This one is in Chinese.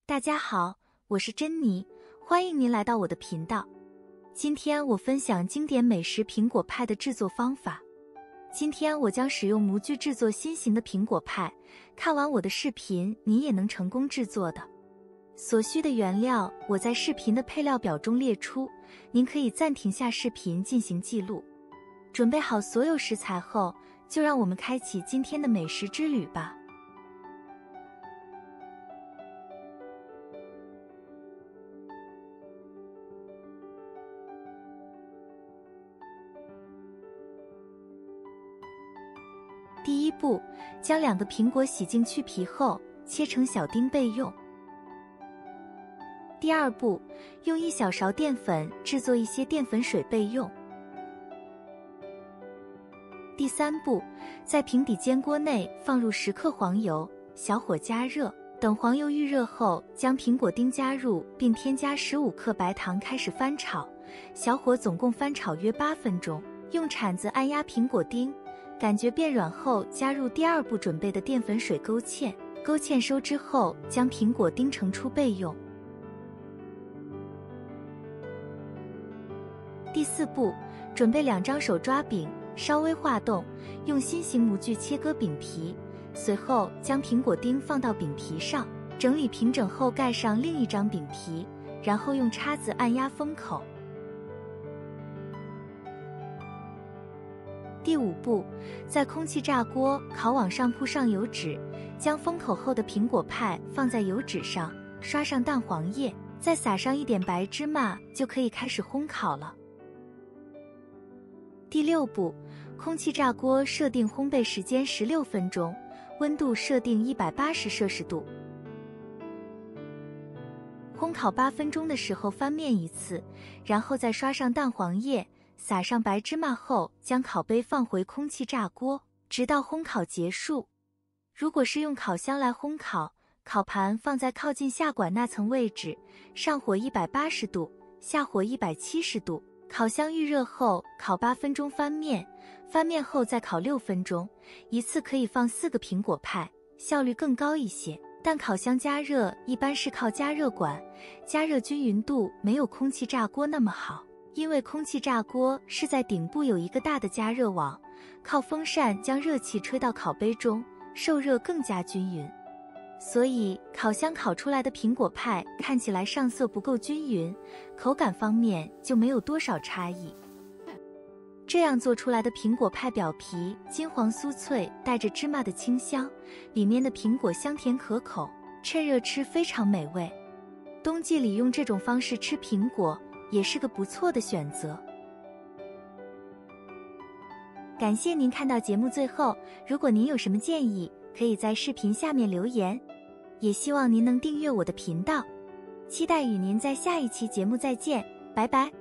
大家好，我是珍妮，欢迎您来到我的频道。今天我分享经典美食苹果派的制作方法。今天我将使用模具制作新型的苹果派，看完我的视频，你也能成功制作的。所需的原料我在视频的配料表中列出，您可以暂停下视频进行记录。准备好所有食材后，就让我们开启今天的美食之旅吧。第一步，将2个苹果洗净去皮后，切成小丁备用。第二步，用1小勺淀粉制作一些淀粉水备用。第三步，在平底煎锅内放入10克黄油，小火加热，等黄油预热后，将苹果丁加入，并添加15克白糖开始翻炒，小火总共翻炒约8分钟，用铲子按压苹果丁，感觉变软后，加入第二步准备的淀粉水勾芡，勾芡收之后，将苹果丁盛出备用。第四步，准备2张手抓饼，稍微化冻，用新型模具切割饼皮，随后将苹果丁放到饼皮上，整理平整后盖上另一张饼皮，然后用叉子按压封口。第五步，在空气炸锅烤网上铺上油纸，将封口后的苹果派放在油纸上，刷上蛋黄液，再撒上一点白芝麻，就可以开始烘烤了。第6步，空气炸锅设定烘焙时间16分钟，温度设定180摄氏度。烘烤8分钟的时候翻面一次，然后再刷上蛋黄液，撒上白芝麻后，将烤杯放回空气炸锅，直到烘烤结束。如果是用烤箱来烘烤，烤盘放在靠近下管那层位置，上火180度，下火170度。烤箱预热后，烤8分钟翻面，翻面后再烤6分钟，一次可以放4个苹果派，效率更高一些。但烤箱加热一般是靠加热管，加热均匀度没有空气炸锅那么好，因为空气炸锅是在顶部有一个大的加热网，靠风扇将热气吹到烤杯中，受热更加均匀。所以烤箱烤出来的苹果派看起来上色不够均匀，口感方面就没有多少差异。这样做出来的苹果派表皮金黄酥脆，带着芝麻的清香，里面的苹果香甜可口，趁热吃非常美味。冬季里用这种方式吃苹果也是个不错的选择。感谢您看到节目最后，如果您有什么建议，可以在视频下面留言，也希望您能订阅我的频道，期待与您在下一期节目再见，拜拜。